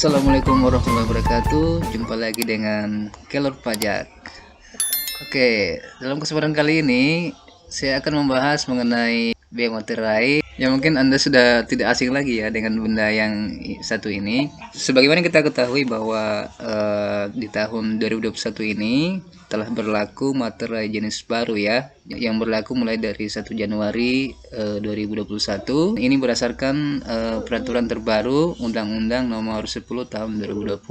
Assalamualaikum warahmatullahi wabarakatuh. Jumpa lagi dengan Kelor Pajak. Oke, dalam kesempatan kali ini saya akan membahas mengenai biaya materai yang mungkin Anda sudah tidak asing lagi ya dengan benda yang satu ini. Sebagaimana kita ketahui bahwa di tahun 2021 ini telah berlaku materai jenis baru ya, yang berlaku mulai dari 1 Januari 2021. Ini berdasarkan peraturan terbaru Undang-Undang Nomor 10 Tahun 2020.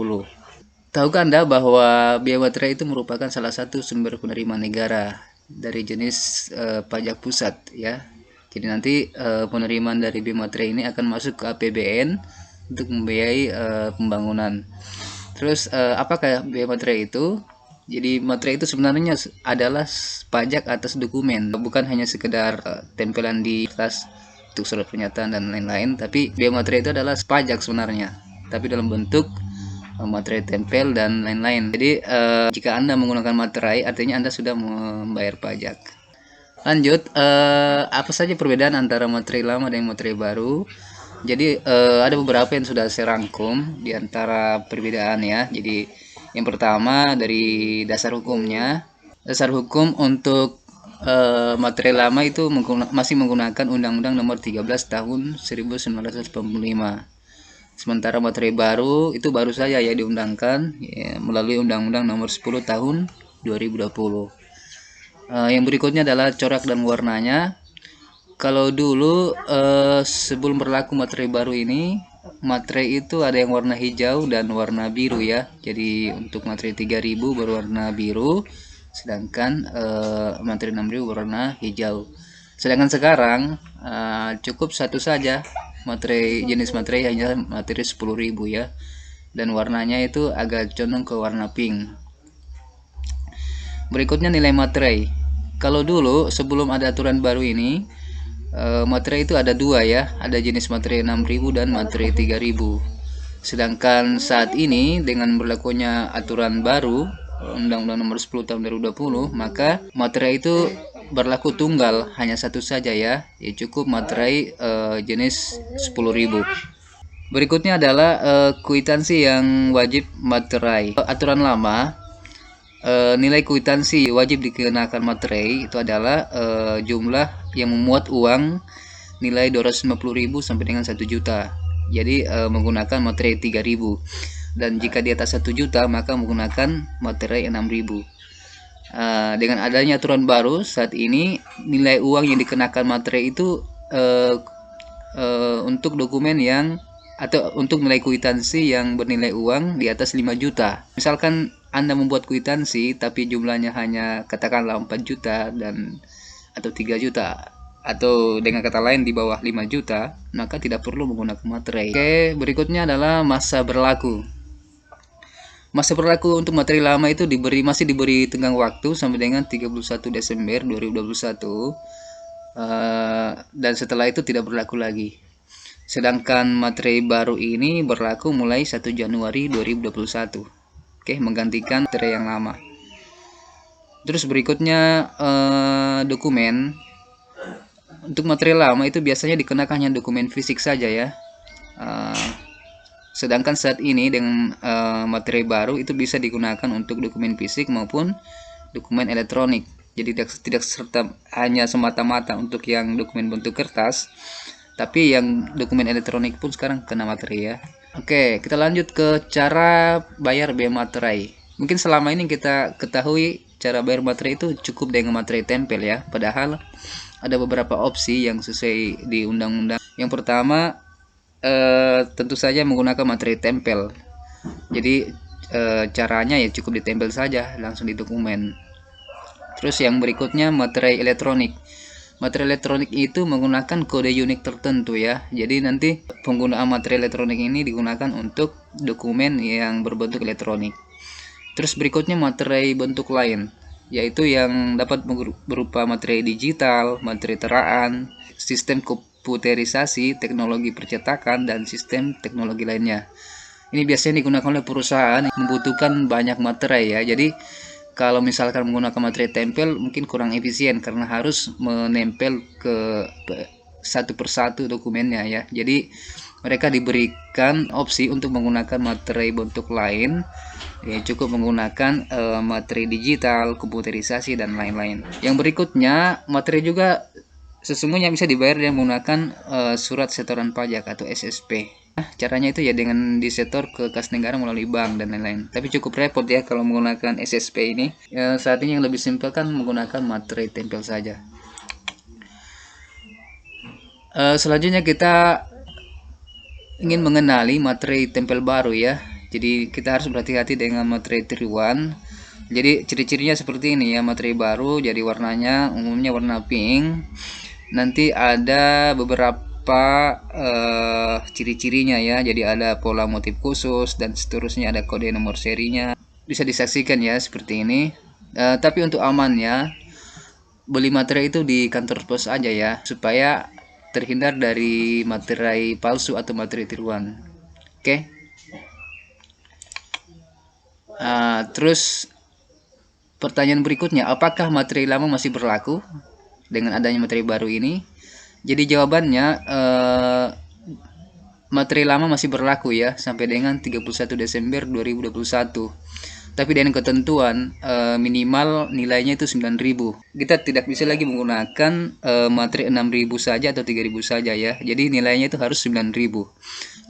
Tahukah Anda bahwa biaya materai itu merupakan salah satu sumber penerimaan negara dari jenis pajak pusat ya. Jadi nanti penerimaan dari biaya materai ini akan masuk ke APBN untuk membiayai pembangunan. Terus apakah biaya materai itu? Jadi materai itu sebenarnya adalah pajak atas dokumen, bukan hanya sekedar tempelan di kertas untuk surat pernyataan dan lain-lain, tapi biaya materai itu adalah pajak sebenarnya, tapi dalam bentuk materai tempel dan lain-lain. Jadi jika Anda menggunakan materai artinya Anda sudah membayar pajak. Lanjut, apa saja perbedaan antara materai lama dan materai baru? Jadi ada beberapa yang sudah saya rangkum di antara perbedaan ya. Jadi yang pertama dari dasar hukumnya. Dasar hukum untuk materai lama itu masih menggunakan Undang-Undang Nomor 13 Tahun 1985. Sementara materai baru itu baru saja ya diundangkan ya, melalui Undang-Undang Nomor 10 Tahun 2020. Yang berikutnya adalah corak dan warnanya. Kalau dulu sebelum berlaku materai baru ini, materai itu ada yang warna hijau dan warna biru ya. Jadi untuk materai 3000 berwarna biru, sedangkan materai 6000 berwarna hijau. Sedangkan sekarang cukup satu saja jenis materai hanya materai 10.000 ya, dan warnanya itu agak condong ke warna pink. Berikutnya nilai materai. Kalau dulu sebelum ada aturan baru ini, materai itu ada dua ya, ada jenis materai 6.000 dan materai 3.000. Sedangkan saat ini dengan berlakunya aturan baru Undang-Undang Nomor 10 Tahun 2020, maka materai itu berlaku tunggal, hanya satu saja ya, cukup materai jenis 10.000. Berikutnya adalah kwitansi yang wajib materai. Aturan lama, nilai kwitansi wajib dikenakan materai itu adalah jumlah yang memuat uang nilai 250.000 sampai dengan 1 juta. Jadi menggunakan materai 3.000, dan jika di atas 1 juta maka menggunakan materai 6.000. Dengan adanya aturan baru saat ini, nilai uang yang dikenakan materai itu untuk dokumen yang atau untuk nilai kwitansi yang bernilai uang di atas 5 juta. Misalkan Anda membuat kwitansi tapi jumlahnya hanya katakanlah 4 juta dan atau 3 juta, atau dengan kata lain di bawah 5 juta, maka tidak perlu menggunakan materai. Oke, berikutnya adalah masa berlaku. Masa berlaku untuk materai lama itu masih diberi tenggang waktu sampai dengan 31 Desember 2021, dan setelah itu tidak berlaku lagi. Sedangkan materai baru ini berlaku mulai 1 Januari 2021. Oke, menggantikan materai yang lama. Terus berikutnya dokumen. Untuk materai lama itu biasanya dikenakan hanya dokumen fisik saja ya. Sedangkan saat ini dengan materai baru itu bisa digunakan untuk dokumen fisik maupun dokumen elektronik. Jadi tidak serta hanya semata-mata untuk yang dokumen bentuk kertas, tapi yang dokumen elektronik pun sekarang kena materai ya. Oke, kita lanjut ke cara bayar biaya materai. Mungkin selama ini kita ketahui cara bayar materai itu cukup dengan materai tempel ya, padahal ada beberapa opsi yang sesuai di undang-undang. Yang pertama tentu saja menggunakan materai tempel. Jadi caranya ya cukup ditempel saja langsung di dokumen. Terus yang berikutnya materai elektronik. Materai elektronik itu menggunakan kode unik tertentu ya. Jadi nanti penggunaan materai elektronik ini digunakan untuk dokumen yang berbentuk elektronik. Terus berikutnya materai bentuk lain, yaitu yang dapat berupa materai digital, materai teraan, sistem komputerisasi, teknologi percetakan, dan sistem teknologi lainnya. Ini biasanya digunakan oleh perusahaan yang membutuhkan banyak materai ya. Jadi kalau misalkan menggunakan materai tempel mungkin kurang efisien karena harus menempel ke satu persatu dokumennya ya. Jadi mereka diberikan opsi untuk menggunakan materai bentuk lain, ya cukup menggunakan materi digital, komputerisasi dan lain-lain. Yang berikutnya, materi juga sesungguhnya bisa dibayar dengan menggunakan surat setoran pajak atau SSP. Caranya itu ya dengan disetor ke kas negara melalui bank dan lain-lain. Tapi cukup repot ya kalau menggunakan SSP ini. Saat ini yang lebih simpel kan menggunakan materai tempel saja. Selanjutnya kita ingin mengenali materai tempel baru ya. Jadi kita harus berhati-hati dengan materai tiruan. Jadi ciri-cirinya seperti ini ya, materai baru jadi warnanya umumnya warna pink. Nanti ada beberapa ciri-cirinya ya, jadi ada pola motif khusus dan seterusnya, ada kode nomor serinya, bisa disaksikan ya seperti ini. Tapi untuk amannya beli materai itu di kantor pos aja ya, supaya terhindar dari materai palsu atau materai tiruan. Oke. Terus pertanyaan berikutnya, apakah materai lama masih berlaku dengan adanya materai baru ini? Jadi jawabannya materi lama masih berlaku ya sampai dengan 31 Desember 2021. Tapi dengan ketentuan minimal nilainya itu 9.000. Kita tidak bisa lagi menggunakan materi 6.000 saja atau 3.000 saja ya. Jadi nilainya itu harus 9.000.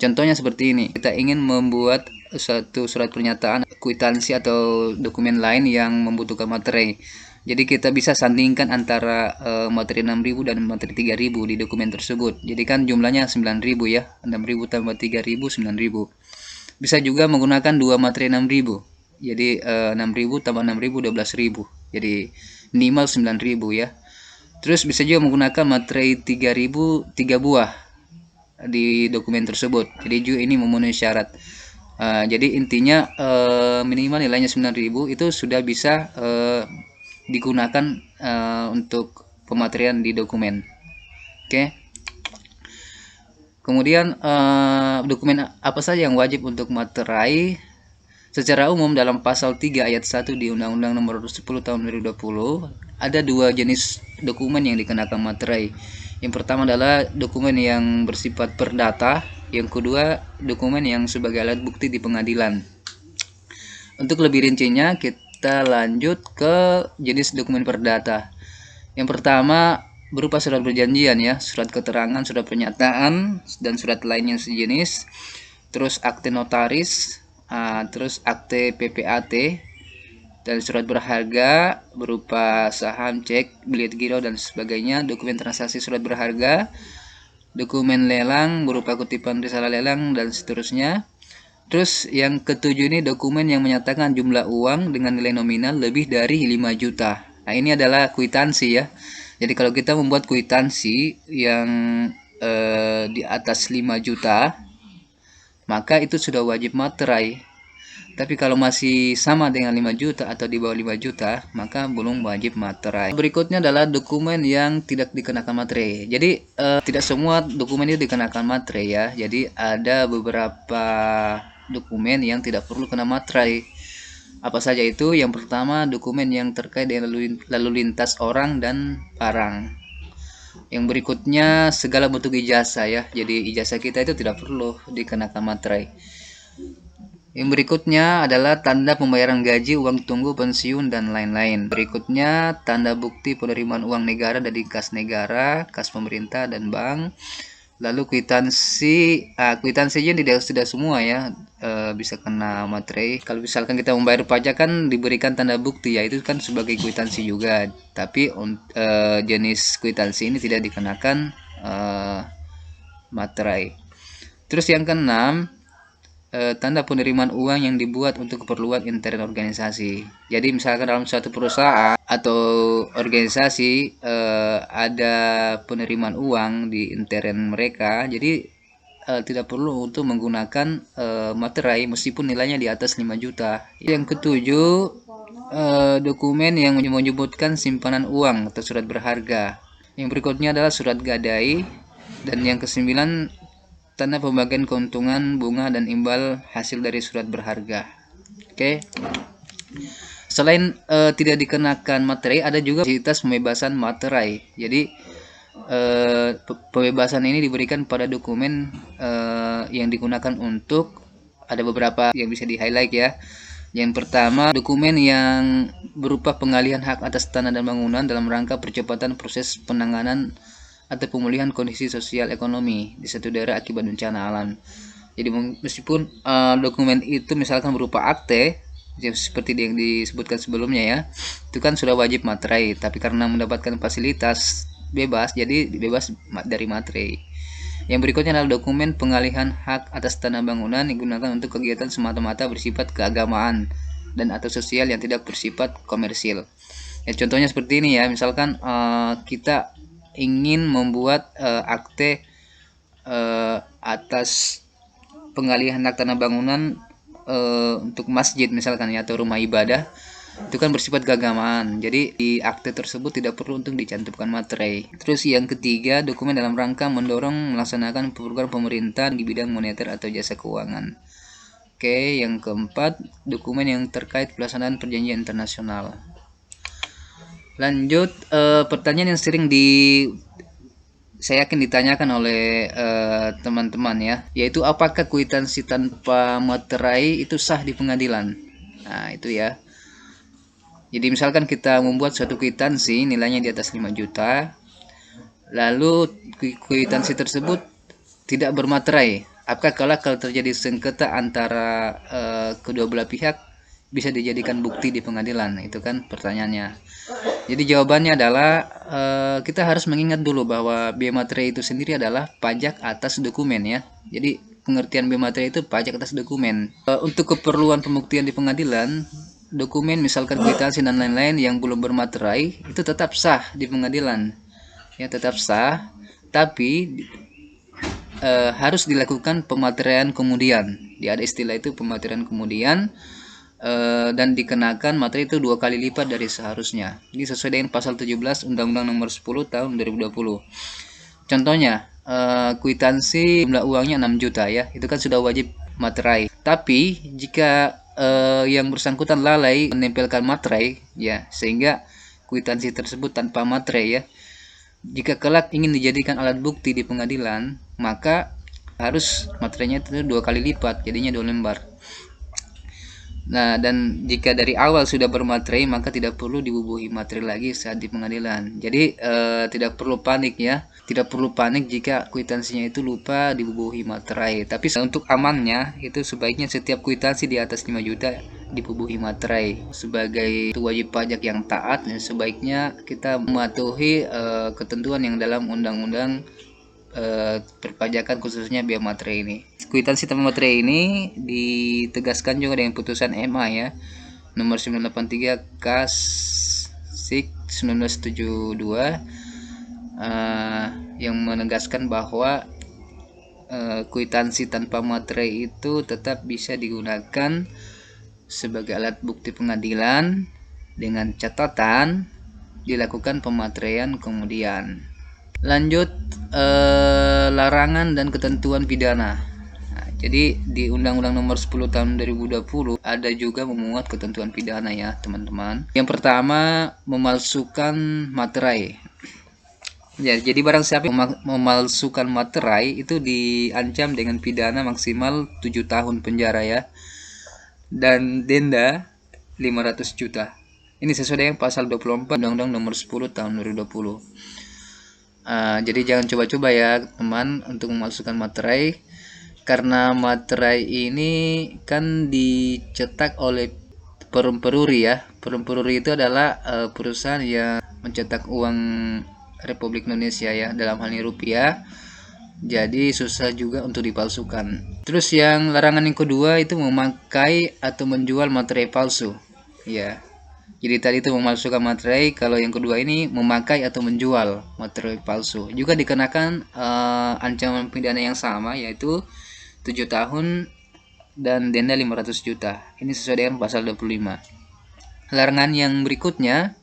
Contohnya seperti ini. Kita ingin membuat satu surat pernyataan, kwitansi atau dokumen lain yang membutuhkan materai. Jadi kita bisa sandingkan antara materi 6.000 dan materi 3.000 di dokumen tersebut. Jadi kan jumlahnya 9.000 ya. 6.000 tambah 3.000 9.000. Bisa juga menggunakan dua materi 6.000. Jadi 6.000 tambah 6.000 12.000. Jadi minimal 9.000 ya. Terus bisa juga menggunakan materi 3.000 3 buah di dokumen tersebut. Jadi juga ini memenuhi syarat. Jadi intinya minimal nilainya 9.000 itu sudah bisa digunakan untuk pematerian di dokumen. Oke. Kemudian dokumen apa saja yang wajib untuk materai? Secara umum dalam pasal 3 ayat 1 di Undang-Undang Nomor 10 Tahun 2020 ada dua jenis dokumen yang dikenakan materai. Yang pertama adalah dokumen yang bersifat perdata, yang kedua dokumen yang sebagai alat bukti di pengadilan. Untuk lebih rincinya kita lanjut ke jenis dokumen perdata. Yang pertama berupa surat perjanjian ya, surat keterangan, surat pernyataan, dan surat lainnya sejenis. Terus akte notaris, terus akte PPAT, dan surat berharga berupa saham, cek, bilet giro dan sebagainya. Dokumen transaksi surat berharga, dokumen lelang berupa kutipan risalah lelang dan seterusnya. Terus yang ketujuh ini dokumen yang menyatakan jumlah uang dengan nilai nominal lebih dari 5 juta. Nah ini adalah kwitansi ya. Jadi kalau kita membuat kwitansi yang di atas 5 juta, maka itu sudah wajib materai. Tapi kalau masih sama dengan 5 juta atau di bawah 5 juta, maka belum wajib materai. Berikutnya adalah dokumen yang tidak dikenakan materai. Jadi tidak semua dokumen itu dikenakan materai ya. Jadi ada beberapa dokumen yang tidak perlu kena materai. Apa saja itu? Yang pertama, dokumen yang terkait dengan lalu lintas orang dan barang. Yang berikutnya, segala bentuk ijazah ya. Jadi ijazah kita itu tidak perlu dikenakan materai. Yang berikutnya adalah tanda pembayaran gaji, uang tunggu, pensiun, dan lain-lain. Berikutnya, tanda bukti penerimaan uang negara dari kas negara, kas pemerintah, dan bank. Lalu kwitansi, kwitansinya tidak semua ya bisa kena materai. Kalau misalkan kita membayar pajak kan diberikan tanda bukti ya, itu kan sebagai kwitansi juga. Tapi jenis kwitansi ini tidak dikenakan materai. Terus yang keenam, tanda penerimaan uang yang dibuat untuk keperluan intern organisasi. Jadi misalkan dalam suatu perusahaan atau organisasi ada penerimaan uang di intern mereka, jadi tidak perlu untuk menggunakan materai meskipun nilainya di atas 5 juta. Yang ketujuh, dokumen yang menyebutkan simpanan uang atau surat berharga. Yang berikutnya adalah surat gadai. Dan yang kesembilan, tanda pembagian keuntungan, bunga, dan imbal hasil dari surat berharga. Oke. Selain tidak dikenakan materai, ada juga fasilitas pembebasan materai. Jadi pembebasan ini diberikan pada dokumen yang digunakan untuk, ada beberapa yang bisa di highlight ya. Yang pertama, dokumen yang berupa pengalihan hak atas tanah dan bangunan dalam rangka percepatan proses penanganan atau pemulihan kondisi sosial ekonomi di suatu daerah akibat bencana alam. Jadi meskipun dokumen itu misalkan berupa akte, seperti yang disebutkan sebelumnya ya, itu kan sudah wajib materai, tapi karena mendapatkan fasilitas bebas, jadi bebas dari materai. Yang berikutnya adalah dokumen pengalihan hak atas tanah bangunan yang digunakan untuk kegiatan semata-mata bersifat keagamaan dan atau sosial yang tidak bersifat komersil. Ya, contohnya seperti ini ya, misalkan kita ingin membuat akte atas pengalihan hak tanah bangunan untuk masjid misalkan ya, atau rumah ibadah, itu kan bersifat keagamaan. Jadi di akte tersebut tidak perlu untuk dicantumkan materai. Terus yang ketiga, dokumen dalam rangka mendorong melaksanakan program pemerintah di bidang moneter atau jasa keuangan. Oke, yang keempat, dokumen yang terkait pelaksanaan perjanjian internasional. Lanjut, pertanyaan yang sering saya yakin ditanyakan oleh teman-teman ya, yaitu apakah kwitansi tanpa materai itu sah di pengadilan? Nah, itu ya. Jadi misalkan kita membuat suatu kwitansi nilainya di atas 5 juta, lalu kwitansi tersebut tidak bermaterai. Apakah kalau terjadi sengketa antara kedua belah pihak bisa dijadikan bukti di pengadilan? Itu kan pertanyaannya. Jadi jawabannya adalah kita harus mengingat dulu bahwa biaya materai itu sendiri adalah pajak atas dokumen ya. Jadi pengertian biaya materai itu pajak atas dokumen. Untuk keperluan pembuktian di pengadilan, dokumen misalkan kwitansi dan lain-lain yang belum bermaterai itu tetap sah di pengadilan. Ya, tetap sah, tapi harus dilakukan pemateraian kemudian. Ada istilah itu pemateraian kemudian, dan dikenakan materi itu 2 kali lipat dari seharusnya. Ini sesuai dengan pasal 17 Undang-Undang Nomor 10 Tahun 2020. Contohnya, kwitansi jumlah uangnya 6 juta ya, itu kan sudah wajib materai. Tapi jika yang bersangkutan lalai menempelkan materai ya, sehingga kwitansi tersebut tanpa materai ya, jika kelak ingin dijadikan alat bukti di pengadilan, maka harus materainya itu 2 kali lipat, jadinya 2 lembar. Nah, dan jika dari awal sudah bermaterai, maka tidak perlu dibubuhi materi lagi saat di pengadilan. Jadi tidak perlu panik ya, tidak perlu panik jika kwitansinya itu lupa dibubuhi materai. Tapi untuk amannya itu sebaiknya setiap kwitansi di atas 5 juta dibubuhi materai. Sebagai wajib pajak yang taat, ya, sebaiknya kita mematuhi ketentuan yang dalam undang-undang perpajakan khususnya biaya materai ini. Kwitansi tanpa materai ini ditegaskan juga dengan putusan MA ya, nomor 983 KAS SIK 1972 yang menegaskan bahwa kwitansi tanpa materai itu tetap bisa digunakan sebagai alat bukti pengadilan dengan catatan dilakukan pemateraian kemudian. Lanjut, larangan dan ketentuan pidana. Nah, jadi di Undang-Undang Nomor 10 Tahun 2020 ada juga memuat ketentuan pidana ya teman-teman. Yang pertama, memalsukan materai. Ya, jadi barang siapa yang memalsukan materai itu diancam dengan pidana maksimal 7 tahun penjara ya, dan denda 500 juta. Ini sesuai dengan pasal 24 Undang-Undang Nomor 10 Tahun 2020. Jadi jangan coba-coba ya teman untuk memasukkan materai, karena materai ini kan dicetak oleh Perum Peruri ya. Perum Peruri itu adalah perusahaan yang mencetak uang Republik Indonesia ya, dalam hal ini rupiah. Jadi susah juga untuk dipalsukan. Terus yang larangan yang kedua itu memakai atau menjual materai palsu ya. Jadi tadi itu memalsukan materai, kalau yang kedua ini memakai atau menjual materai palsu. Juga dikenakan ancaman pidana yang sama, yaitu 7 tahun dan denda 500 juta. Ini sesuai dengan pasal 25. Larangan yang berikutnya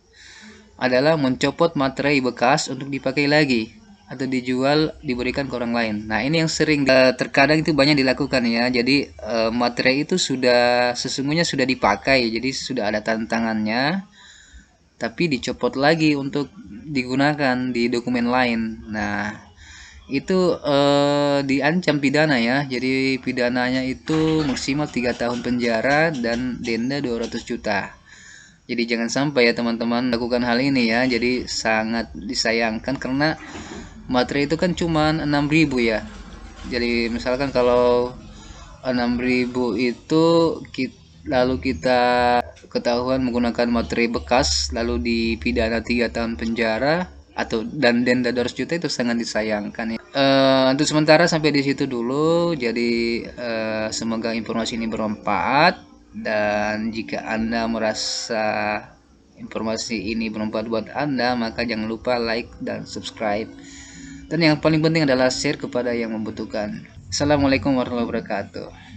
adalah mencopot materai bekas untuk dipakai lagi atau dijual, diberikan ke orang lain. Nah, ini yang sering terkadang itu banyak dilakukan ya. Jadi materai itu sesungguhnya sudah dipakai, jadi sudah ada tantangannya, tapi dicopot lagi untuk digunakan di dokumen lain. Nah, itu diancam pidana ya. Jadi pidananya itu maksimal 3 tahun penjara dan denda 200 juta. Jadi jangan sampai ya teman-teman lakukan hal ini ya. Jadi sangat disayangkan karena materai itu kan cuma 6.000 ya. Jadi misalkan kalau 6.000 itu lalu kita ketahuan menggunakan materai bekas lalu dipidana 3 tahun penjara atau dan denda 200 juta, itu sangat disayangkan ya. Untuk sementara sampai di situ dulu. Jadi semoga informasi ini bermanfaat, dan jika Anda merasa informasi ini bermanfaat buat Anda, maka jangan lupa like dan subscribe. Dan yang paling penting adalah share kepada yang membutuhkan. Assalamualaikum warahmatullahi wabarakatuh.